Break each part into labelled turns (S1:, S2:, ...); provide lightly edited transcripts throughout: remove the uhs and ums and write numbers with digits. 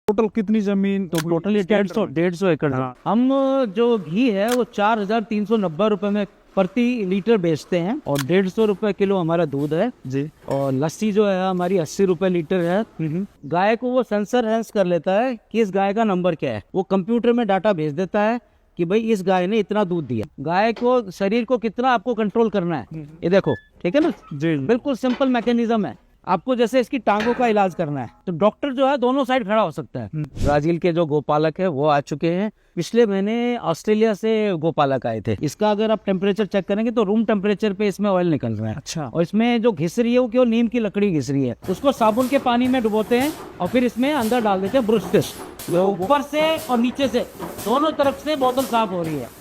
S1: Total कितनी जमीन?
S2: तो टोटल ये 150 एकड़ है।
S1: हाँ।
S2: हम जो घी है वो 4,390 रुपए में प्रति लीटर बेचते हैं और 150 रुपए किलो हमारा दूध है
S1: जी।
S2: और लस्सी जो है हमारी 80 रुपए लीटर है। गाय को वो सेंसर हैंस कर लेता है कि इस गाय का नंबर क्या है, वो कंप्यूटर में डाटा भेज देता है कि भाई इस गाय ने इतना दूध दिया। गाय को शरीर को कितना आपको कंट्रोल करना है ये देखो, ठीक है ना
S1: जी।
S2: बिल्कुल सिंपल मैकेनिज्म है। आपको जैसे इसकी टांगों का इलाज करना है तो डॉक्टर जो है दोनों साइड खड़ा हो सकता है। ब्राजील के जो गोपालक है वो आ चुके हैं। पिछले महीने ऑस्ट्रेलिया से गोपालक आए थे। इसका अगर आप टेम्परेचर चेक करेंगे तो रूम टेम्परेचर पे इसमें ऑयल निकल रहा है।
S1: अच्छा।
S2: और इसमें जो घिस रही है वो केवल नीम की लकड़ी घिस रही है। उसको साबुन के पानी में डुबोते हैं और फिर इसमें अंदर डाल देते हैं ब्रुश। ऊपर से और नीचे से दोनों तरफ से बोतल साफ हो रही है।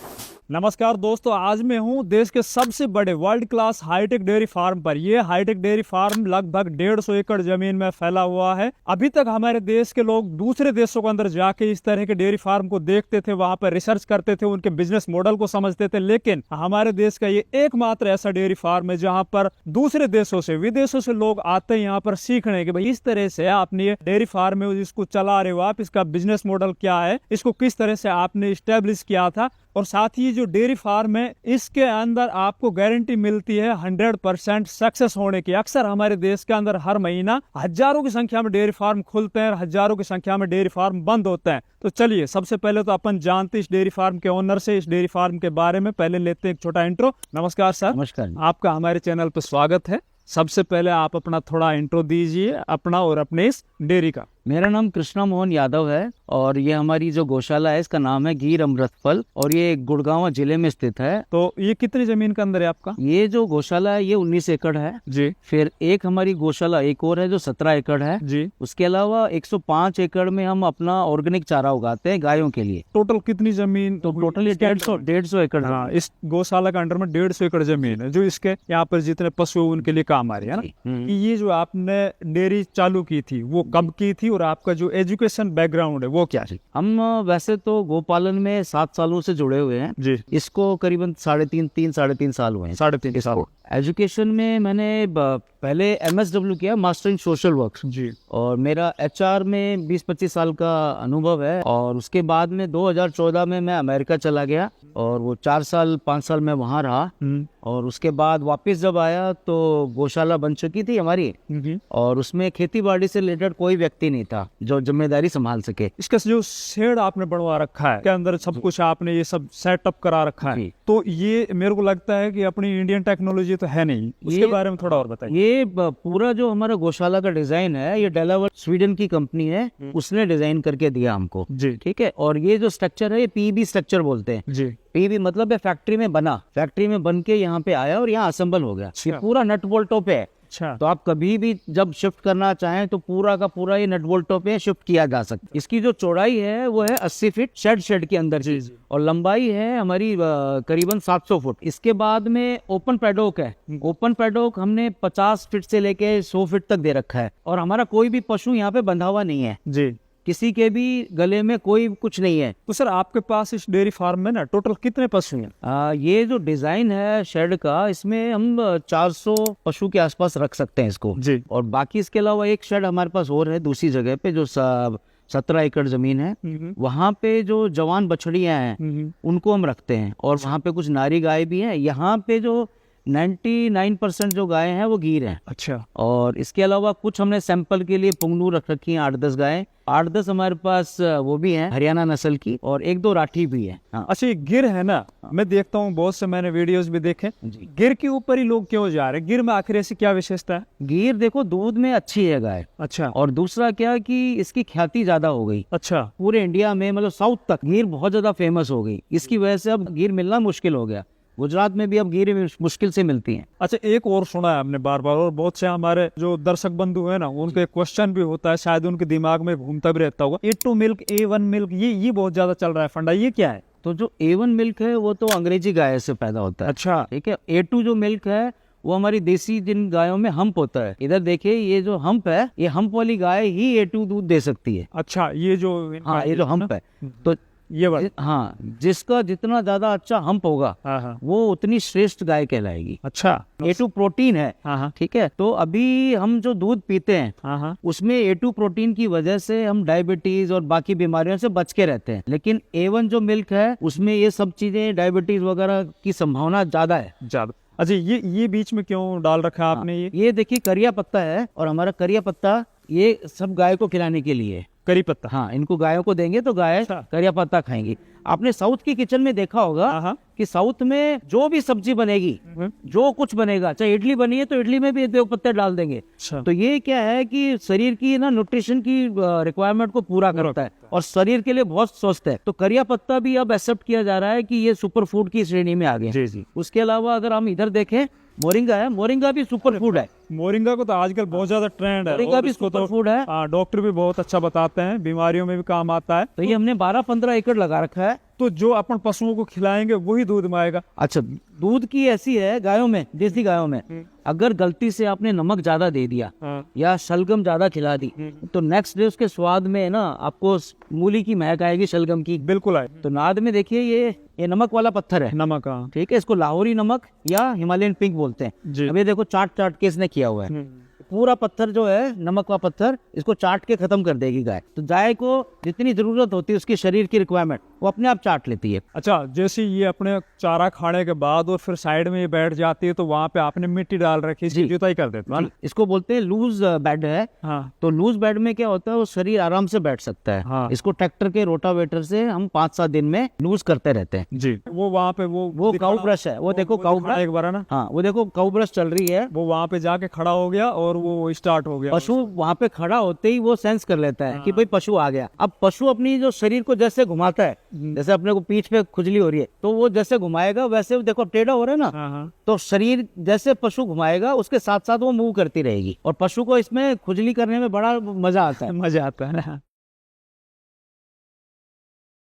S1: नमस्कार दोस्तों, आज मैं हूं देश के सबसे बड़े world class hi tech dairy farm पर। यह हाईटेक डेयरी फार्म लगभग 150 एकड़ जमीन में फैला हुआ है। अभी तक हमारे देश के लोग दूसरे देशों के अंदर जाके इस तरह के डेयरी फार्म को देखते थे, वहां पर रिसर्च करते थे, उनके बिजनेस मॉडल को समझते थे। लेकिन हमारे देश का ये एकमात्र ऐसा डेयरी फार्म है जहां पर दूसरे देशों से, विदेशों से लोग आते हैं यहाँ पर सीखने कि भाई इस तरह से आपने ये डेयरी फार्म है जिसको चला रहे हो आप, इसका बिजनेस मॉडल क्या है, इसको किस तरह से आपने स्टेब्लिश किया था। और साथ ही जो डेयरी फार्म है इसके अंदर आपको गारंटी मिलती है 100% सक्सेस होने की। अक्सर हमारे देश के अंदर हर महीना हजारों की संख्या में डेयरी फार्म खुलते हैं और हजारों की संख्या में डेयरी फार्म बंद होते हैं। तो चलिए सबसे पहले तो अपन जानते हैं इस डेयरी फार्म के ओनर से, इस डेयरी फार्म के बारे में पहले लेते हैं एक छोटा इंट्रो। नमस्कार सर।
S2: नमस्कार।
S1: आपका हमारे चैनल पर स्वागत है। सबसे पहले आप अपना थोड़ा इंट्रो दीजिए, अपना और अपने इस डेयरी का।
S2: मेरा नाम कृष्णा मोहन यादव है और ये हमारी जो गौशाला है इसका नाम है गिर अमृतफल और ये गुड़गांव जिले में स्थित है।
S1: तो ये कितनी जमीन के अंदर है आपका?
S2: ये जो गौशाला है ये 19 एकड़ है
S1: जी।
S2: फिर एक हमारी गौशाला एक और है जो 17 एकड़ है
S1: जी।
S2: उसके अलावा 105 एकड़ में हम अपना ऑर्गेनिक चारा उगाते हैं गायों के लिए।
S1: टोटल कितनी जमीन?
S2: तो टोटल ये 150 एकड़ है।
S1: हाँ, इस गौशाला के अंडर में 150 एकड़ जमीन है जो इसके यहाँ पर जितने पशु है उनके लिए काम आ रही है ना। कि ये जो आपने डेयरी चालू की थी वो कब की थी और आपका जो एजुकेशन बैकग्राउंड है वो क्या है?
S2: हम वैसे तो गोपालन में 7 सालों से जुड़े हुए हैं
S1: जी।
S2: इसको करीबन 3.5 साल हुए हैं।
S1: 3.5 साल।
S2: एजुकेशन में मैंने पहले MSW किया, मास्टर इन सोशल वर्क
S1: जी।
S2: और मेरा HR में 20-25 साल का अनुभव है। और उसके बाद में 2014 में मैं अमेरिका चला गया और वो 4-5 साल मैं वहाँ रहा। और उसके बाद वापस जब आया तो गौशाला बन चुकी थी हमारी और उसमें खेती बाड़ी से रिलेटेड कोई व्यक्ति नहीं था जो जिम्मेदारी संभाल सके।
S1: इसका जो शेड आपने बनवा रखा है के अंदर सब कुछ आपने ये सब सेटअप करा रखा है, तो ये मेरे को लगता है कि अपनी इंडियन टेक्नोलॉजी तो है नहीं, उसके बारे में थोड़ा और बताइए।
S2: ये पूरा जो हमारा गौशाला का डिजाइन है ये डेलावेयर स्वीडन की कंपनी है, उसने डिजाइन करके दिया हमको।
S1: जी।
S2: ठीक है। और ये जो स्ट्रक्चर है ये PEB स्ट्रक्चर बोलते हैं।
S1: जी।
S2: PEB मतलब है फैक्ट्री में बना, फैक्ट्री में बन के यहाँ पे आया और यहाँ असेंबल हो गया। ये पूरा नट बोल्टों पे है।
S1: अच्छा।
S2: तो आप कभी भी जब शिफ्ट करना चाहें तो पूरा का पूरा ये नट बोल्टों पे शिफ्ट किया जा सकता है। इसकी जो चौड़ाई है वो है 80 फीट शेड के अंदर की और लंबाई है हमारी करीबन 700 फुट। इसके बाद में ओपन पैडोक है। ओपन पैडोक हमने 50 फीट से लेके 100 फीट तक दे रखा है और हमारा कोई भी पशु यहाँ पे बंधा हुआ नहीं है।
S1: जी।
S2: किसी के भी गले में कोई कुछ नहीं है।
S1: तो सर आपके पास इस डेयरी फार्म में ना टोटल कितने पशु हैं?
S2: ये जो डिजाइन है शेड का इसमें हम 400 पशु के आसपास रख सकते हैं इसको।
S1: जी।
S2: और बाकी इसके अलावा एक शेड हमारे पास और है दूसरी जगह पे जो 17 एकड़ जमीन है, वहाँ पे जो जवान बछड़ियां हैं उनको हम रखते हैं और वहाँ पे कुछ नारी गाय भी हैं। यहाँ पे जो 99% जो गाय हैं वो गिर हैं।
S1: अच्छा।
S2: और इसके अलावा कुछ हमने सैंपल के लिए पुंगनू रख रखी हैं 8-10 गायें। 8-10 हमारे पास वो भी हैं हरियाणा नस्ल की और 1-2 राठी भी है। हाँ।
S1: अच्छा, ये गिर है ना, मैं देखता हूँ बहुत से, मैंने वीडियोस भी देखे। गिर के ऊपर ही लोग क्यों जा रहे हैं? गिर में आखिर ऐसी क्या विशेषता है?
S2: गिर देखो दूध में अच्छी है गाय।
S1: अच्छा।
S2: और दूसरा क्या कि इसकी ख्याति ज्यादा हो गई।
S1: अच्छा।
S2: पूरे इंडिया में मतलब साउथ तक गिर बहुत ज्यादा फेमस हो गई। इसकी वजह से अब गिर मिलना मुश्किल हो गया। गुजरात में भी अब गिर मुश्किल से मिलती हैं।
S1: अच्छा, एक और सुना है हमने बार बार और बहुत से हमारे जो दर्शक बंधु है ना उनका एक क्वेश्चन भी होता है, शायद उनके दिमाग में घूमता भी रहता होगा, A2 मिल्क, A1 मिल्क, ये बहुत ज्यादा चल रहा है फंडा, ये क्या है?
S2: तो जो A1 मिल्क है वो तो अंग्रेजी गाय से पैदा होता है।
S1: अच्छा।
S2: ठीक है। A2 जो मिल्क है वो हमारी देसी जिन गायों में हम्प होता है। इधर देखिए ये जो हम्प है, ये हम्प वाली गाय ही A2 दूध दे सकती है।
S1: अच्छा, ये जो
S2: हाँ, ये जो हम्प है। तो
S1: ये बात।
S2: हाँ, जिसका जितना ज्यादा अच्छा हम्प होगा
S1: हाँ हाँ।
S2: वो उतनी श्रेष्ठ गाय कहलाएगी।
S1: अच्छा।
S2: A2 प्रोटीन है।
S1: हाँ हाँ।
S2: ठीक है, तो अभी हम जो दूध पीते हैं
S1: हाँ हाँ।
S2: उसमें A2 प्रोटीन की वजह से हम डायबिटीज और बाकी बीमारियों से बच के रहते हैं, लेकिन A1 जो मिल्क है उसमें ये सब चीजें डायबिटीज वगैरह की संभावना ज्यादा है।
S1: ज्यादा। अच्छा, ये बीच में क्यों डाल रखा है आपने?
S2: ये देखिए करिया पत्ता है, और हमारा करिया पत्ता ये सब गाय को खिलाने के लिए है।
S1: करी पत्ता।
S2: हाँ, इनको गायों को देंगे तो गाय
S1: अच्छा।
S2: करिया पत्ता खाएंगी। आपने साउथ की किचन में देखा होगा
S1: हाँ हाँ।
S2: कि साउथ में जो भी सब्जी बनेगी, जो कुछ बनेगा, चाहे इडली बनी है तो इडली में भी 2 पत्ते डाल देंगे।
S1: अच्छा।
S2: तो ये क्या है कि शरीर की ना न्यूट्रिशन की रिक्वायरमेंट को पूरा करता है और शरीर के लिए बहुत स्वस्थ है। तो करिया पत्ता भी अब एक्सेप्ट किया जा रहा है कि ये सुपर फूड की श्रेणी में आ गया।
S1: जी जी।
S2: उसके अलावा अगर हम इधर देखें, मोरिंगा है, मोरिंगा भी सुपर फूड है।
S1: मोरिंगा को तो आजकल बहुत ज्यादा ट्रेंड है,
S2: मोरिंगा
S1: और
S2: भी
S1: इसको
S2: सुपर
S1: तो
S2: फूड है।
S1: डॉक्टर भी बहुत अच्छा बताते हैं, बीमारियों में भी काम आता है।
S2: तो ये हमने 12-15 एकड़ लगा रखा है।
S1: तो जो अपन पशुओं को खिलाएंगे वही दूध में आएगा।
S2: अच्छा, दूध की ऐसी है गायों में, देसी गायों में अगर गलती से आपने नमक ज्यादा दे दिया
S1: हाँ।
S2: या शलगम ज्यादा खिला दी तो नेक्स्ट डे उसके स्वाद में ना आपको मूली की महक आएगी, शलगम की।
S1: बिल्कुल आए।
S2: तो नाद में देखिए ये नमक वाला पत्थर है।
S1: नमक। हाँ।
S2: ठीक है, इसको लाहौरी नमक या हिमालयन पिंक बोलते हैं।
S1: जी।
S2: अब ये देखो चाट के इसने किया हुआ है। पूरा पत्थर जो है नमक का पत्थर, इसको चाट के खत्म कर देगी गाय। तो गाय को जितनी जरूरत होती है उसकी शरीर की रिक्वायरमेंट वो अपने आप चाट लेती है।
S1: अच्छा, जैसे ये अपने चारा खाने के बाद और फिर साइड में ये बैठ जाती है, तो वहां पे आपने मिट्टी डाल रखी है, इसकी जुताई कर देते हैं।
S2: इसको बोलते हैं लूज बेड है।
S1: हाँ।
S2: तो लूज बेड में क्या होता है, वो शरीर आराम से बैठ सकता है।
S1: हाँ।
S2: इसको ट्रैक्टर के रोटावेटर से हम 5-7 दिन में लूज करते रहते हैं।
S1: जी। वो वहाँ पे वो
S2: काउ ब्रश है, वो देखो काउ ब्रश।
S1: एक बार है ना।
S2: हाँ, वो देखो काउ ब्रश चल रही है।
S1: वो वहाँ पे जाके खड़ा हो गया और वो स्टार्ट हो गया।
S2: पशु वहां पे खड़ा होते ही वो सेंस कर लेता है कि भाई पशु आ गया। अब पशु अपनी जो शरीर को जैसे घुमाता है, जैसे अपने को पीठ पे खुजली हो रही है तो वो जैसे घुमाएगा वैसे देखो टेढ़ा हो रहा है ना।
S1: हाँ हाँ।
S2: तो शरीर जैसे पशु घुमाएगा उसके साथ साथ वो मूव करती रहेगी, और पशु को इसमें खुजली करने में बड़ा मजा आता है।
S1: मजा आता है ना।